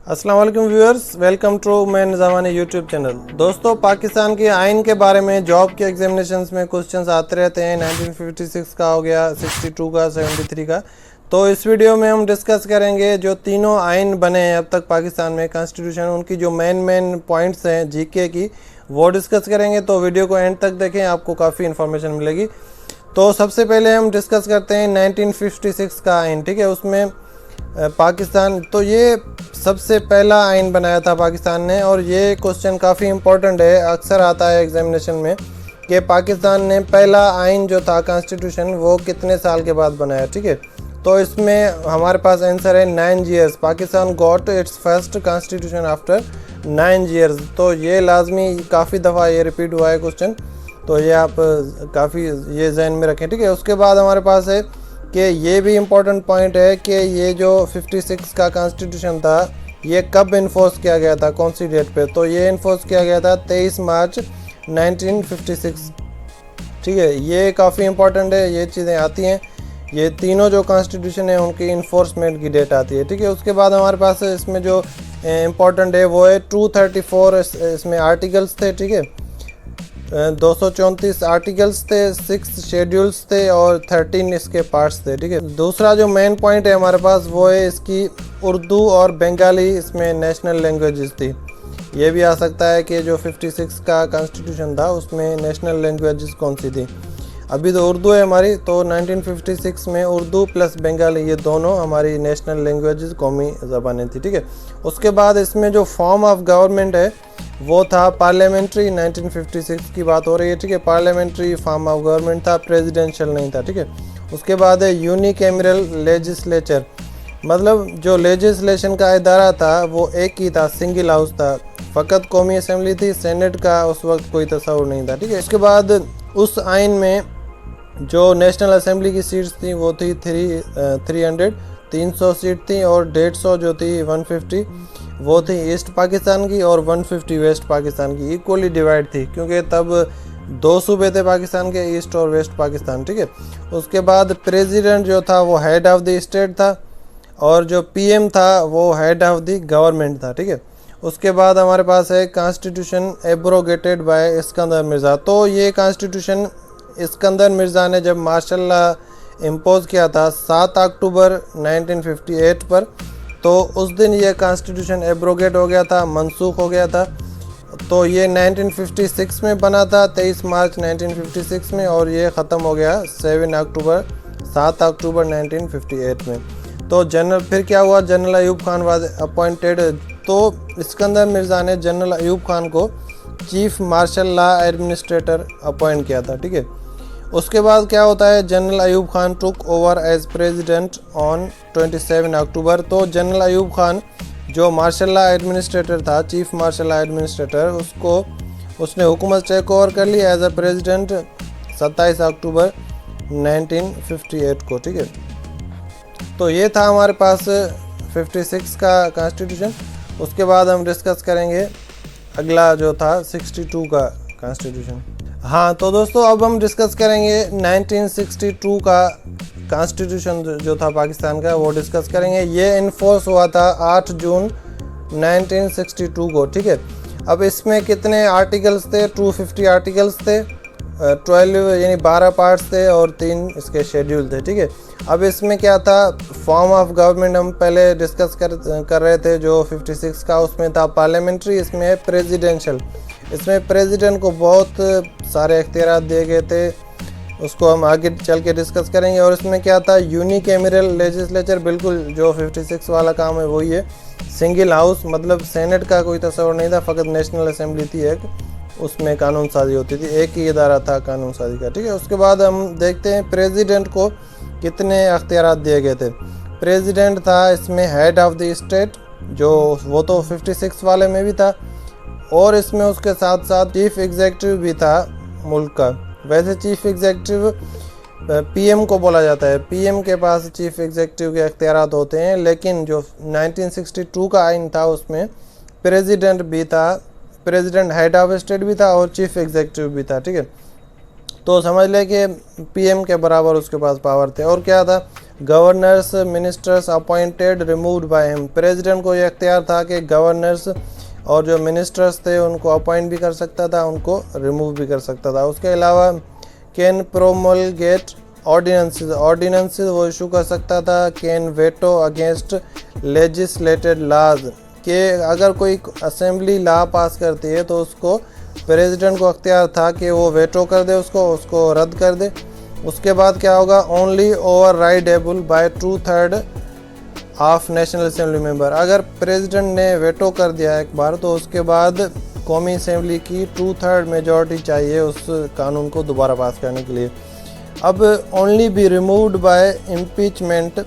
अस्सलाम वालेकुम viewers, welcome to मैं निज़ामानी यूट्यूब चैनल। दोस्तों, पाकिस्तान के आइन के बारे में जॉब के एग्जामिनेशंस में क्वेश्चंस आते रहते हैं। 1956 का हो गया, 62 का, 73 का। तो इस वीडियो में हम डिस्कस करेंगे जो तीनों आइन बने हैं अब तक पाकिस्तान में, कॉन्स्टिट्यूशन, उनकी जो मेन पॉइंट्स हैं जीके की, वो डिस्कस करेंगे। तो वीडियो को एंड तक देखें, आपको काफ़ी इन्फॉर्मेशन मिलेगी। तो सबसे पहले हम डिस्कस करते हैं 1956 का आइन। ठीक है, उसमें पाकिस्तान, तो ये सबसे पहला आइन बनाया था पाकिस्तान ने, और ये क्वेश्चन काफ़ी इम्पोर्टेंट है, अक्सर आता है एग्जामिनेशन में कि पाकिस्तान ने पहला आइन जो था कॉन्स्टिट्यूशन वो कितने साल के बाद बनाया। ठीक है, तो इसमें हमारे पास आंसर है 9 years. Pakistan got its first constitution after 9 years. तो ये लाजमी काफ़ी दफ़ा ये रिपीट हुआ है क्वेश्चन, तो ये आप काफ़ी ये जहन में रखें। ठीक है, उसके बाद हमारे पास है कि ये भी इम्पोर्टेंट पॉइंट है कि ये जो 56 का कॉन्स्टिट्यूशन था ये कब इन्फोर्स किया गया था, कौन सी डेट पे। तो ये इन्फोर्स किया गया था 23 मार्च 1956। ठीक है, ये काफ़ी इम्पोर्टेंट है, ये चीज़ें आती हैं। ये तीनों जो कॉन्स्टिट्यूशन है उनकी इन्फोर्समेंट की डेट आती है। ठीक है, उसके बाद हमारे पास इसमें जो इम्पोर्टेंट है वो है 234 इसमें आर्टिकल्स थे। ठीक है, 234 आर्टिकल्स थे, 6 शेड्यूल्स थे और 13 इसके पार्ट्स थे। ठीक है, दूसरा जो मेन पॉइंट है हमारे पास वो है इसकी उर्दू और बंगाली इसमें नेशनल लैंग्वेजेस थी। ये भी आ सकता है कि जो 56 का कॉन्स्टिट्यूशन था उसमें नेशनल लैंग्वेजेस कौन सी थी। अभी तो उर्दू है हमारी, तो 1956 में उर्दू प्लस बंगाली ये दोनों हमारी नेशनल लैंग्वेजेस, कौमी ज़बानें थी। ठीक है, उसके बाद इसमें जो फॉर्म ऑफ गवर्नमेंट है वो था पार्लियामेंट्री। 1956 की बात हो रही है। ठीक है, पार्लियामेंट्री फॉर्म ऑफ गवर्नमेंट था, प्रेसिडेंशियल नहीं था। ठीक है, उसके बाद है यूनिकैमरल लेजिस्लेचर, मतलब जो लेजिस्लेशन का इदारा था वो एक ही था, सिंगल हाउस था, फ़कत कौमी असम्बली थी, सेनेट का उस वक्त कोई तस्वुर नहीं था। ठीक है, उसके बाद उस आइन में जो नेशनल असम्बली की सीट्स थी वो थी 300 सीट थी, और 150 जो थी 150 वो थी ईस्ट पाकिस्तान की, और 150 वेस्ट पाकिस्तान की। इक्वली डिवाइड थी क्योंकि तब 2 सूबे थे पाकिस्तान के, ईस्ट और वेस्ट पाकिस्तान। ठीक है, उसके बाद प्रेसिडेंट जो था वो हेड ऑफ़ द स्टेट था, और जो पीएम था वो हेड ऑफ़ द गवर्नमेंट था। ठीक है, उसके बाद हमारे पास है constitution abrogated bye Iskander Mirza. तो ये कॉन्स्टिट्यूशन इस्कंदर मिर्ज़ा ने जब मार्शल लॉ इम्पोज़ किया था 7 अक्टूबर 1958 पर, तो उस दिन ये कॉन्स्टिट्यूशन एब्रोगेट हो गया था, मनसूख हो गया था। तो ये 1956 में बना था, 23 मार्च 1956 में, और ये ख़त्म हो गया 7 अक्टूबर 1958 में। तो जनरल फिर क्या हुआ, general Ayub Khan was appointed. तो इस्कंदर मिर्ज़ा ने जनरल अयूब खान को chief martial law administrator appoint किया था। ठीक है, उसके बाद क्या होता है, general Ayub Khan took over as president on 27 October. तो जनरल अयूब खान जो मार्शल लॉ एडमिनिस्ट्रेटर था, चीफ मार्शल लॉ एडमिनिस्ट्रेटर, उसने हुकूमत टेक ओवर कर ली एज अ प्रेसिडेंट 27 अक्टूबर 1958 को। ठीक है, तो ये था हमारे पास 56 का कॉन्स्टिट्यूशन। उसके बाद हम डिस्कस करेंगे अगला जो था 62 का कॉन्स्टिट्यूशन। हाँ, तो दोस्तों अब हम डिस्कस करेंगे 1962 का कॉन्स्टिट्यूशन जो था पाकिस्तान का, वो डिस्कस करेंगे। ये इन्फोर्स हुआ था 8 जून 1962 को। ठीक है, अब इसमें कितने आर्टिकल्स थे, 250 आर्टिकल्स थे, 12 यानी 12 पार्ट्स थे, और 3 इसके शेड्यूल थे। ठीक है, अब इसमें क्या था, फॉर्म ऑफ गवर्नमेंट हम पहले डिस्कस कर रहे थे जो 56 का, उसमें था पार्लियामेंट्री, इसमें है प्रेसिडेंशियल। इसमें प्रेसिडेंट को बहुत सारे इख्तियार दिए गए थे, उसको हम आगे चल के डिस्कस करेंगे। और इसमें क्या था, यूनिकैमरल लेजिस्लेचर, बिल्कुल जो 56 वाला काम है वही है, सिंगल हाउस, मतलब सेनेट का कोई तस्वर नहीं था, फ़कत नेशनल असम्बली थी एक, उसमें कानून साजी होती थी, एक ही इदारा था कानून साजी का। ठीक है, उसके बाद हम देखते हैं प्रेसिडेंट को कितने अख्तियार दिए गए थे। प्रेसिडेंट था इसमें हेड ऑफ़ द स्टेट, जो वो तो 56 वाले में भी था, और इसमें उसके साथ साथ चीफ एग्जीक्यूटिव भी था मुल्क का। वैसे चीफ एग्जीक्यूटिव पीएम को बोला जाता है, पीएम के पास चीफ एग्जीक्यूटिव के इख्तियारात होते हैं, लेकिन जो 1962 का आइन था उसमें प्रेसिडेंट भी था, प्रेसिडेंट हेड ऑफ स्टेट भी था और चीफ एग्जीक्यूटिव भी था। ठीक है, तो समझ लें कि पीएम के बराबर उसके पास पावर थे। और क्या था, governors ministers appointed removed by him. President को ये इख्तियार था कि गवर्नर्स और जो मिनिस्टर्स थे उनको अपॉइंट भी कर सकता था, उनको रिमूव भी कर सकता था। उसके अलावा कैन प्रोमोलगेट ऑर्डिनेंसेस, ऑर्डिनेंसेस वो इशू कर सकता था। Can veto against legislated laws, कि अगर कोई असेंबली लॉ पास करती है तो उसको प्रेसिडेंट को अख्तियार था कि वो वेटो कर दे, उसको रद्द कर दे। उसके बाद क्या होगा, only overridable by 2/3 of national assembly member. अगर प्रेसिडेंट ने वेटो कर दिया एक बार तो उसके बाद कौमी असेंबली की 2/3 मेजॉरिटी चाहिए उस कानून को दोबारा पास करने के लिए। अब only be removed by impeachment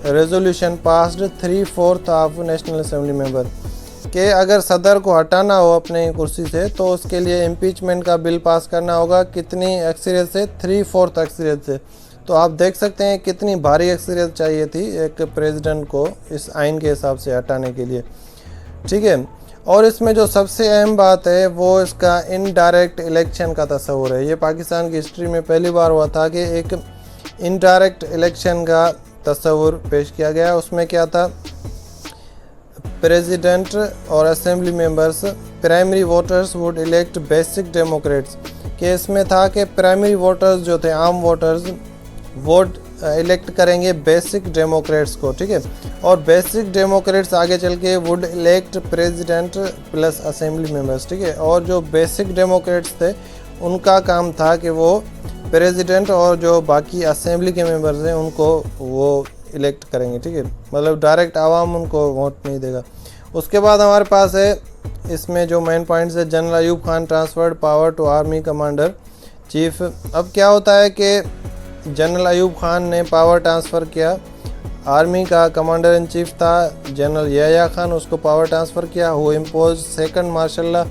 resolution passed 3/4 of national assembly member, कि अगर सदर को हटाना हो अपने कुर्सी से तो उसके लिए इम्पीचमेंट का बिल पास करना होगा। कितनी अक्सरियत से? 3/4 अक्सरियत से। तो आप देख सकते हैं कितनी भारी अक्सरियत चाहिए थी एक प्रेसिडेंट को इस आइन के हिसाब से हटाने के लिए, ठीक है। और इसमें जो सबसे अहम बात है वो इसका इनडायरेक्ट इलेक्शन का तस्वुर है। ये पाकिस्तान की हिस्ट्री में पहली बार हुआ था कि एक इनडायरेक्ट इलेक्शन का तस्वुर पेश किया गया। उसमें क्या था, प्रेसिडेंट और assembly members primary voters would elect basic Democrats, के इसमें था कि प्राइमरी वोटर्स जो थे आम वोटर्स वोट इलेक्ट करेंगे बेसिक डेमोक्रेट्स को, ठीक है। और बेसिक डेमोक्रेट्स आगे चल के would elect president plus assembly members, ठीक है। और जो बेसिक डेमोक्रेट्स थे उनका काम था कि वो प्रेसिडेंट और जो बाकी असेंबली के मेंबर्स हैं उनको वो इलेक्ट करेंगे, ठीक है। मतलब डायरेक्ट आवाम उनको वोट नहीं देगा। उसके बाद हमारे पास है इसमें जो मेन पॉइंट्स है, general Ayub Khan transferred power to army commander chief. अब क्या होता है कि जनरल अयूब खान ने पावर ट्रांसफ़र किया, आर्मी का कमांडर इन चीफ था जनरल याह्या खान, उसको पावर ट्रांसफ़र किया। Who impose second martial law,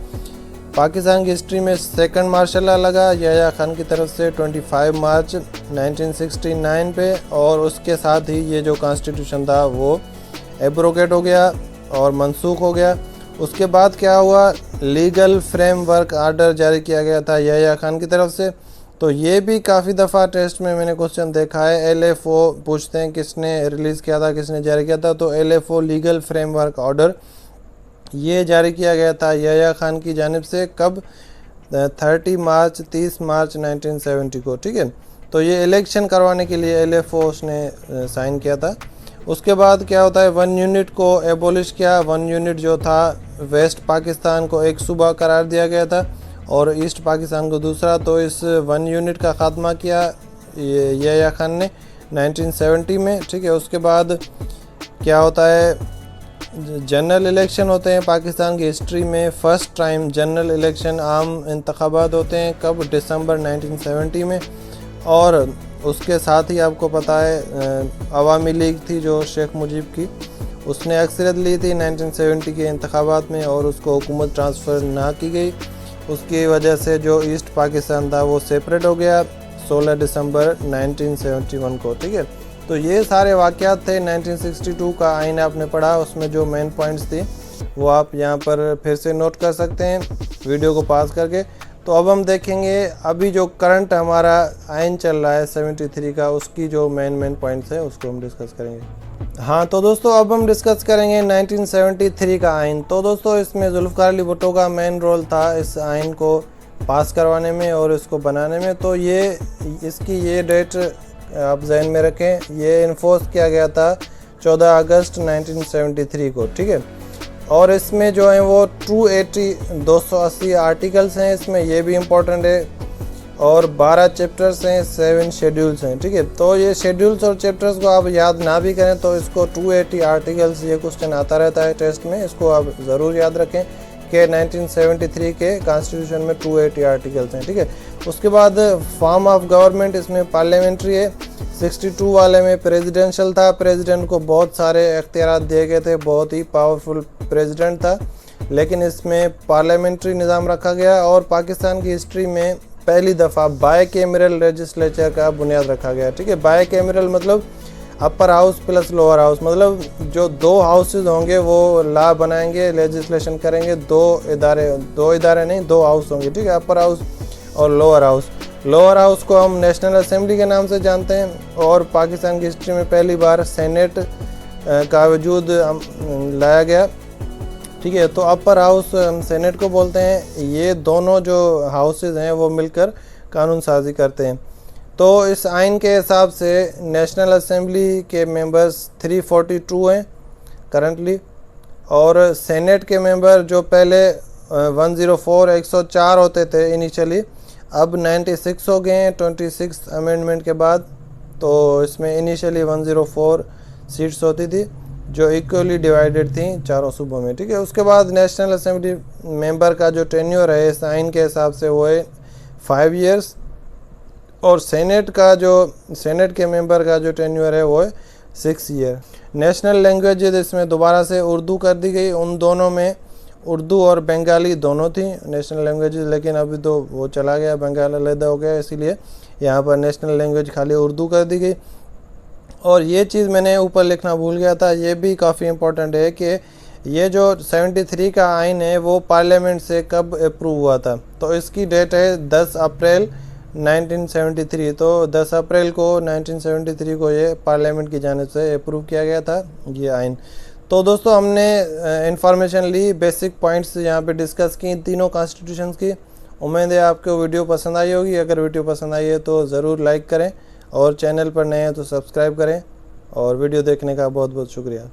Pakistan की हिस्ट्री में सेकंड मार्शल लॉ लगा याह्या खान की तरफ से 25 मार्च 1969 पे, और उसके साथ ही ये जो कॉन्स्टिट्यूशन था वो एब्रोगेट हो गया और मनसूख हो गया। उसके बाद क्या हुआ, लीगल फ्रेमवर्क आर्डर जारी किया गया था याह्या खान की तरफ से। तो ये भी काफ़ी दफ़ा टेस्ट में मैंने क्वेश्चन देखा है, LFO पूछते हैं किसने रिलीज़ किया था, किसने जारी किया था। तो LFO लीगल फ्रेमवर्क ऑर्डर ये जारी किया गया था याह्या खान की जानिब से, कब, 30 मार्च 1970 को, ठीक है। तो ये इलेक्शन करवाने के लिए LFO उसने साइन किया था। उसके बाद क्या होता है, 1 यूनिट को एबोलिश किया। 1 यूनिट जो था वेस्ट पाकिस्तान को एक सूबा करार दिया गया था और ईस्ट पाकिस्तान को दूसरा। तो इस 1 यूनिट का ख़ात्मा किया ये याह्या खान ने 1970 में, ठीक है। उसके बाद क्या होता है, जनरल इलेक्शन होते हैं पाकिस्तान की हिस्ट्री में। फ़र्स्ट टाइम जनरल इलेक्शन आम इंतखाबात होते हैं, कब, दिसंबर 1970 में। और उसके साथ ही आपको पता है अवामी लीग थी जो शेख मुजीब की, उसने अक्सरियत ली थी 1970 के इंतखाबात में और उसको हुकूमत ट्रांसफ़र ना की गई। उसकी वजह से जो ईस्ट पाकिस्तान था वो सेपरेट हो गया 16 दिसंबर 1971 को, ठीक है। तो ये सारे वाक़यात थे। 1962 का आइन आपने पढ़ा, उसमें जो मेन पॉइंट्स थी वो आप यहाँ पर फिर से नोट कर सकते हैं वीडियो को पास करके। तो अब हम देखेंगे अभी जो करंट हमारा आइन चल रहा है 73 का, उसकी जो मेन पॉइंट्स है उसको हम डिस्कस करेंगे। हाँ तो दोस्तों अब हम डिस्कस करेंगे 1973 का आइन। तो दोस्तों इसमें जुल्फ़िकार अली भुट्टो का मेन रोल था इस आइन को पास करवाने में और इसको बनाने में। तो ये इसकी ये डेट आप जहन में रखें, ये इन्फोर्स किया गया था 14 अगस्त 1973 को, ठीक है। और इसमें जो है वो 280 आर्टिकल्स हैं इसमें, ये भी इम्पोर्टेंट है। और 12 चैप्टर्स हैं, 7 शेड्यूल्स हैं, ठीक है। तो ये शेड्यूल्स और चैप्टर्स को आप याद ना भी करें तो इसको 280 आर्टिकल्स, ये क्वेश्चन आता रहता है टेस्ट में, इसको आप ज़रूर याद रखें कि 1973 के कॉन्स्टिट्यूशन में 280 आर्टिकल्स हैं, ठीक है। उसके बाद फॉर्म ऑफ गवर्नमेंट इसमें पार्लियामेंट्री है। 62 वाले में प्रेसिडेंशियल था, प्रेसिडेंट को बहुत सारे इख्तियारात दिए गए थे, बहुत ही पावरफुल प्रेसिडेंट था। लेकिन इसमें पार्लियामेंट्री निज़ाम रखा गया और पाकिस्तान की हिस्ट्री में पहली दफ़ा बाय कैमरल लेजिस्लेचर का बुनियाद रखा गया, ठीक है। बाय कैमरल मतलब upper house plus lower house, मतलब जो 2 हाउसेज होंगे वो लॉ बनाएंगे, लेजिस्लेशन करेंगे। 2 इदारे नहीं, 2 हाउस होंगे, ठीक है, अपर हाउस और लोअर हाउस। लोअर हाउस को हम नेशनल असेंबली के नाम से जानते हैं और पाकिस्तान की हिस्ट्री में पहली बार सेनेट का वजूद लाया गया, ठीक है। तो अपर हाउस हम सेनेट को बोलते हैं। ये दोनों जो हाउसेज हैं वो मिलकर कानून साजी करते हैं। तो इस आइन के हिसाब से नेशनल असेंबली के मेंबर्स 342 हैं करंटली, और सेनेट के मेंबर जो पहले 104 होते थे इनिशियली, अब 96 हो गए हैं 26 अमेंडमेंट के बाद। तो इसमें इनिशियली 104 सीट्स होती थी जो इक्वली डिवाइडेड थी चारों सूबों में, ठीक है। उसके बाद नेशनल असेंबली मेंबर का जो टेन्योर है इस आइन के हिसाब से वो है 5 ईयर्स, और सेनेट के मेंबर का जो टेन्योर है वो है 6 ईयर। नेशनल लैंग्वेजेस इसमें दोबारा से उर्दू कर दी गई। उन दोनों में उर्दू और बंगाली दोनों थी नेशनल लैंग्वेजेस, लेकिन अभी तो वो चला गया, बंगाल अलग हो गया, इसीलिए यहाँ पर नेशनल लैंग्वेज खाली उर्दू कर दी गई। और ये चीज़ मैंने ऊपर लिखना भूल गया था, ये भी काफ़ी इम्पोर्टेंट है कि ये जो 73 का आइन है वो पार्लियामेंट से कब अप्रूव हुआ था। तो इसकी डेट है 10 अप्रैल 1973। तो 10 अप्रैल को 1973 को ये पार्लियामेंट की जानिब से अप्रूव किया गया था ये आइन। तो दोस्तों हमने इंफॉर्मेशन ली, बेसिक पॉइंट्स यहाँ पे डिस्कस की तीनों कॉन्स्टिट्यूशंस की। उम्मीद है आपको वीडियो पसंद आई होगी। अगर वीडियो पसंद आई है तो ज़रूर लाइक करें, और चैनल पर नए हैं तो सब्सक्राइब करें, और वीडियो देखने का बहुत बहुत शुक्रिया।